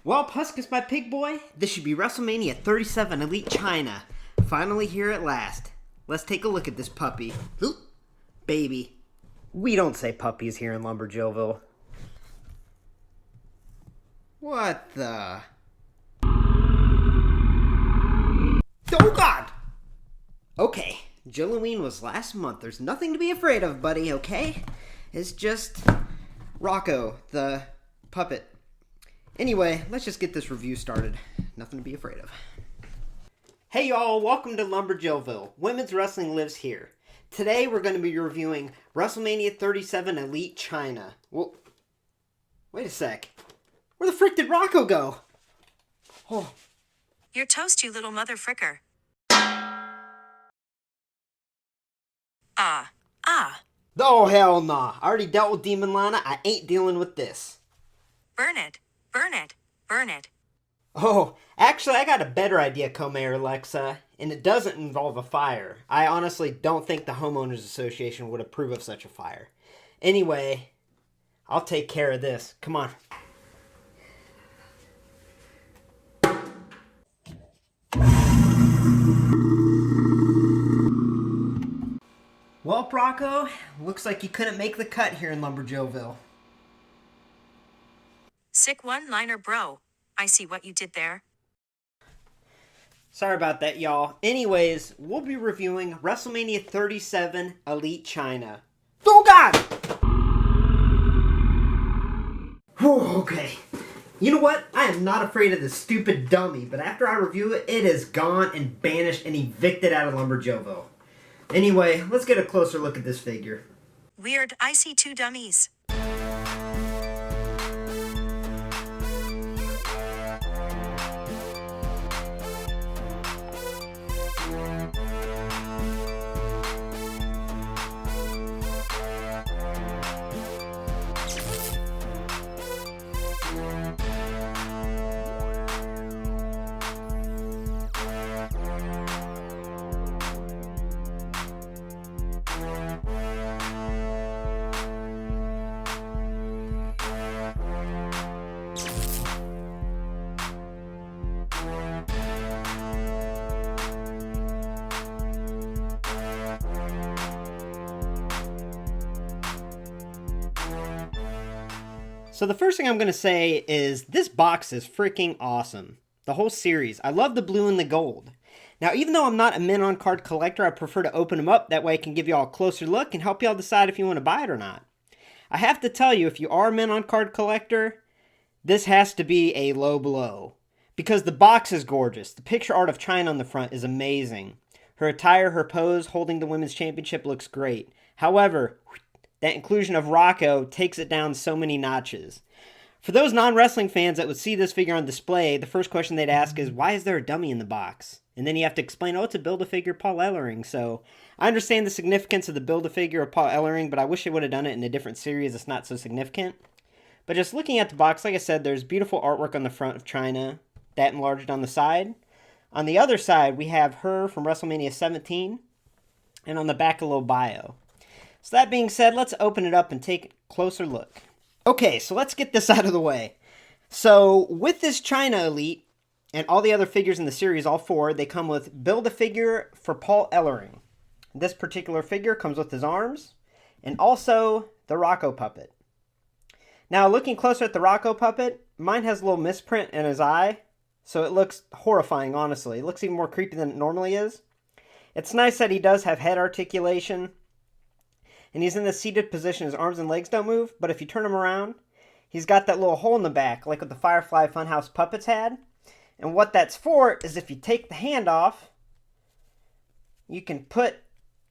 Well, Puskus, my pig boy, this should be WrestleMania 37 Elite Chyna. Finally here at last. Let's take a look at this puppy. Oop, baby. We don't say puppies here in Lumberjillville. What the? Oh, God! Okay, Jilloween was last month. There's nothing to be afraid of, buddy, okay? It's just Rocco, the puppet. Anyway, let's just get this review started. Nothing to be afraid of. Hey y'all, welcome to Lumberjillville. Women's wrestling lives here. Today we're going to be reviewing WrestleMania 37 Elite Chyna. Well, wait a sec. Where the frick did Rocco go? Oh. You're toast, you little mother fricker. Oh, hell nah. I already dealt with Demon Lana. I ain't dealing with this. Burn it. Burn it. Burn it. Oh, actually, I got a better idea, Co-Mayor Alexa, and it doesn't involve a fire. I honestly don't think the Homeowners Association would approve of such a fire. Anyway, I'll take care of this. Come on. Well, Rocco, looks like you couldn't make the cut here in Lumberjillville. Sick one-liner, bro. I see what you did there. Sorry about that, y'all. Anyways, we'll be reviewing WrestleMania 37 Elite Chyna. Oh, God! Whew, okay. You know what? I am not afraid of this stupid dummy, but after I review it, it is gone and banished and evicted out of Lumberjillville. Anyway, let's get a closer look at this figure. Weird, I see two dummies. So the first thing I'm going to say is this box is freaking awesome. The whole series. I love the blue and the gold. Now, even though I'm not a men on card collector, I prefer to open them up. That way I can give you all a closer look and help y'all decide if you want to buy it or not. I have to tell you, if you are a men on card collector, this has to be a low blow. Because the box is gorgeous. The picture art of Chyna on the front is amazing. Her attire, her pose, holding the women's championship looks great. However, that inclusion of Rocco takes it down so many notches. For those non-wrestling fans that would see this figure on display, the first question they'd ask is, why is there a dummy in the box? And then you have to explain, oh, it's a Build-A-Figure Paul Ellering. So I understand the significance of the Build-A-Figure of Paul Ellering, but I wish they would have done it in a different series. It's not so significant. But just looking at the box, like I said, there's beautiful artwork on the front of Chyna, that enlarged on the side. On the other side, we have her from WrestleMania 17, and on the back a little bio. So that being said, let's open it up and take a closer look. Okay, so let's get this out of the way. So with this Chyna Elite, and all the other figures in the series, all four, they come with Build-A-Figure for Paul Ellering. This particular figure comes with his arms, and also the Rocco puppet. Now, looking closer at the Rocco puppet, mine has a little misprint in his eye, so it looks horrifying, honestly. It looks even more creepy than it normally is. It's nice that he does have head articulation, and he's in the seated position. His arms and legs don't move, but if you turn him around, he's got that little hole in the back, like what the Firefly Funhouse puppets had. And what that's for is if you take the hand off, you can put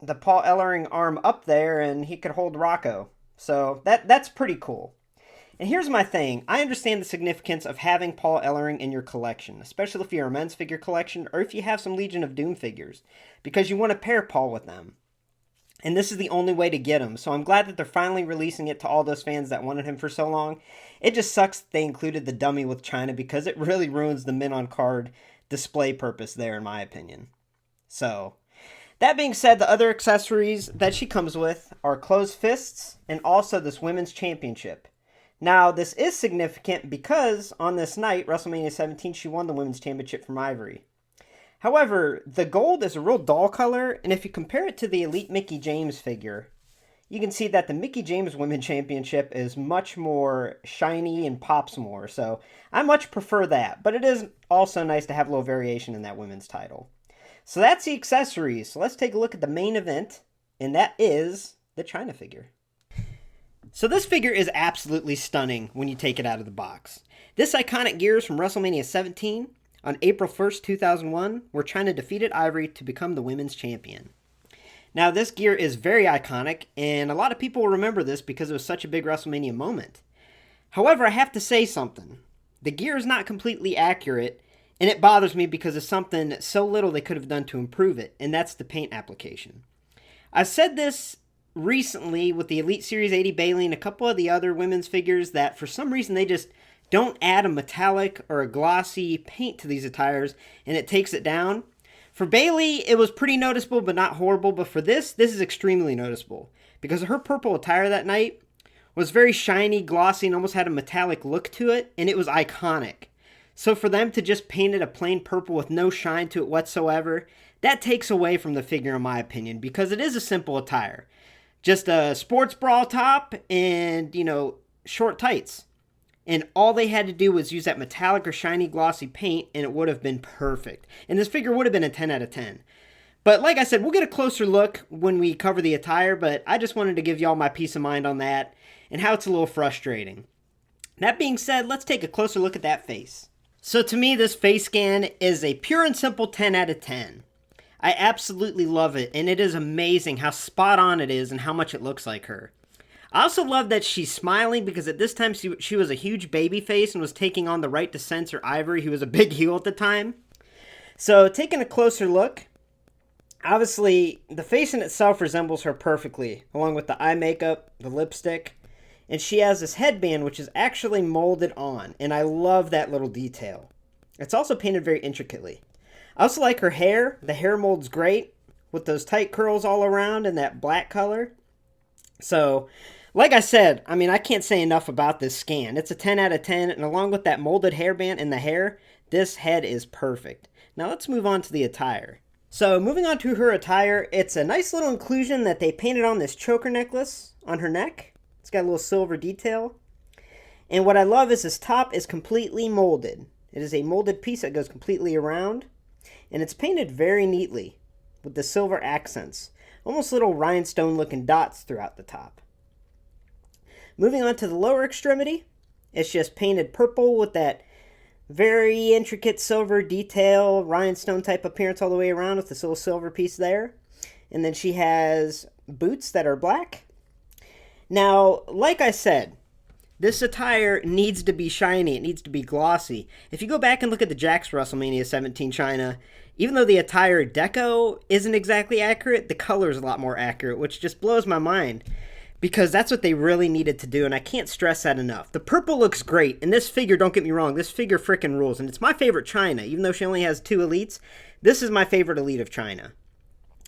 the Paul Ellering arm up there, and he could hold Rocco. So that's pretty cool. And here's my thing. I understand the significance of having Paul Ellering in your collection, especially if you're a men's figure collection, or if you have some Legion of Doom figures, because you want to pair Paul with them. And this is the only way to get him. So I'm glad that they're finally releasing it to all those fans that wanted him for so long. It just sucks that they included the dummy with Chyna, because it really ruins the men on card display purpose there, in my opinion. So that being said, the other accessories that she comes with are closed fists and also this women's championship. Now, this is significant because on this night, WrestleMania 17, she won the Women's Championship from Ivory. However, the gold is a real dull color, and if you compare it to the Elite Mickie James figure, you can see that the Mickie James Women's Championship is much more shiny and pops more, so I much prefer that, but it is also nice to have a little variation in that women's title. So that's the accessories. So let's take a look at the main event, and that is the Chyna figure. So this figure is absolutely stunning when you take it out of the box. This iconic gear is from WrestleMania 17 on April 1st, 2001, where Chyna defeated Ivory to become the women's champion. Now this gear is very iconic, and a lot of people will remember this because it was such a big WrestleMania moment. However, I have to say something. The gear is not completely accurate, and it bothers me because of something so little they could have done to improve it, and that's the paint application. I've said this recently with the Elite Series 80 Bayley and a couple of the other women's figures that for some reason they just don't add a metallic or a glossy paint to these attires and it takes it down. For Bayley, it was pretty noticeable but not horrible, but for this is extremely noticeable because her purple attire that night was very shiny, glossy, and almost had a metallic look to it, and it was iconic. So for them to just paint it a plain purple with no shine to it whatsoever, that takes away from the figure in my opinion because it is a simple attire. Just a sports bra top and, short tights. And all they had to do was use that metallic or shiny glossy paint and it would have been perfect. And this figure would have been a 10 out of 10. But like I said, we'll get a closer look when we cover the attire, but I just wanted to give y'all my peace of mind on that and how it's a little frustrating. That being said, let's take a closer look at that face. So to me, this face scan is a pure and simple 10 out of 10. I absolutely love it, and it is amazing how spot on it is and how much it looks like her. I also love that she's smiling because at this time she was a huge baby face and was taking on the right to censor Ivory, who was a big heel at the time. So taking a closer look, obviously the face in itself resembles her perfectly, along with the eye makeup, the lipstick, and she has this headband which is actually molded on, and I love that little detail. It's also painted very intricately. I also like her hair. The hair mold's great with those tight curls all around and that black color. So, like I said, I can't say enough about this scan. It's a 10 out of 10, and along with that molded hairband and the hair, this head is perfect. Now let's move on to the attire. So, moving on to her attire, it's a nice little inclusion that they painted on this choker necklace on her neck. It's got a little silver detail. And what I love is this top is completely molded. It is a molded piece that goes completely around. And it's painted very neatly with the silver accents, almost little rhinestone looking dots throughout the top. Moving on to the lower extremity, it's just painted purple with that very intricate silver detail, rhinestone type appearance all the way around with this little silver piece there. And then she has boots that are black. Now, like I said, this attire needs to be shiny. It needs to be glossy. If you go back and look at the Jax WrestleMania 17 Chyna, even though the attire deco isn't exactly accurate, the color is a lot more accurate, which just blows my mind because that's what they really needed to do, and I can't stress that enough. The purple looks great, and this figure, don't get me wrong, this figure frickin' rules, and it's my favorite Chyna. Even though she only has 2 elites, this is my favorite elite of Chyna.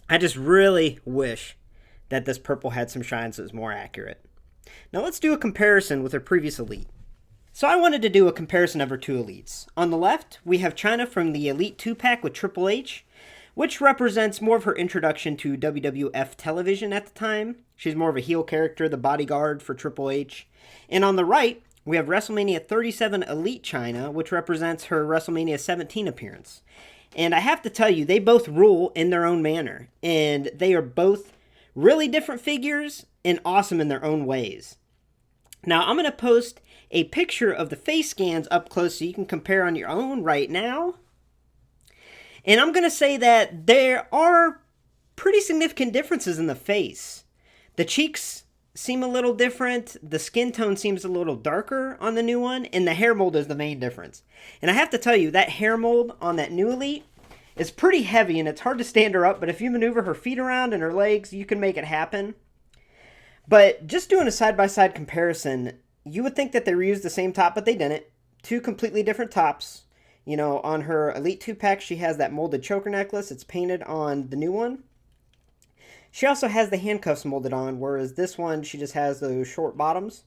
I just really wish that this purple had some shine so it was more accurate. Now let's do a comparison with her previous elite. So I wanted to do a comparison of her 2 elites. On the left, we have Chyna from the Elite 2-pack with Triple H, which represents more of her introduction to WWF television at the time. She's more of a heel character, the bodyguard for Triple H. And on the right, we have WrestleMania 37 Elite Chyna, which represents her WrestleMania 17 appearance. And I have to tell you, they both rule in their own manner. And they are both really different figures and awesome in their own ways. Now, I'm going to post a picture of the face scans up close so you can compare on your own right now. And I'm going to say that there are pretty significant differences in the face. The cheeks seem a little different, the skin tone seems a little darker on the new one, and the hair mold is the main difference. And I have to tell you, that hair mold on that new Elite is pretty heavy, and it's hard to stand her up, but if you maneuver her feet around and her legs, you can make it happen. But just doing a side-by-side comparison, you would think that they reused the same top, but they didn't. 2 completely different tops. You know, on her Elite 2-pack, she has that molded choker necklace. It's painted on the new one. She also has the handcuffs molded on, whereas this one, she just has those short bottoms.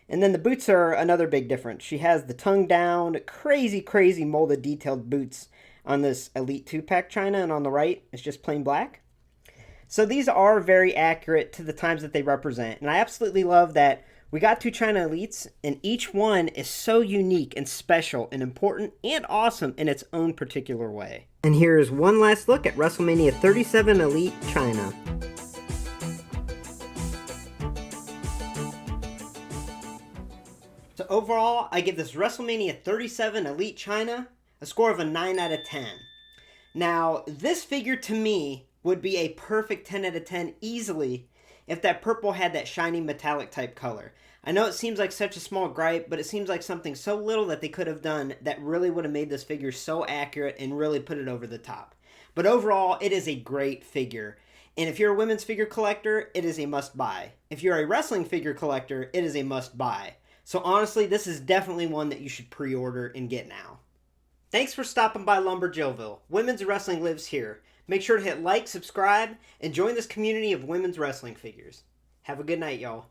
And then the boots are another big difference. She has the tongue down, crazy, crazy molded detailed boots on this Elite 2-pack Chyna, and on the right, it's just plain black. So these are very accurate to the times that they represent. And I absolutely love that we got 2 Chyna Elites, and each one is so unique and special and important and awesome in its own particular way. And here's one last look at WrestleMania 37 Elite Chyna. So overall, I give this WrestleMania 37 Elite Chyna a score of a 9 out of 10. Now, this figure to me would be a perfect 10 out of 10 easily if that purple had that shiny metallic type color. I know it seems like such a small gripe, but it seems like something so little that they could have done that really would have made this figure so accurate and really put it over the top. But overall, it is a great figure. And if you're a women's figure collector, it is a must buy. If you're a wrestling figure collector, it is a must buy. So honestly, this is definitely one that you should pre-order and get now. Thanks for stopping by Lumberjillville. Women's wrestling lives here. Make sure to hit like, subscribe, and join this community of women's wrestling figures. Have a good night, y'all.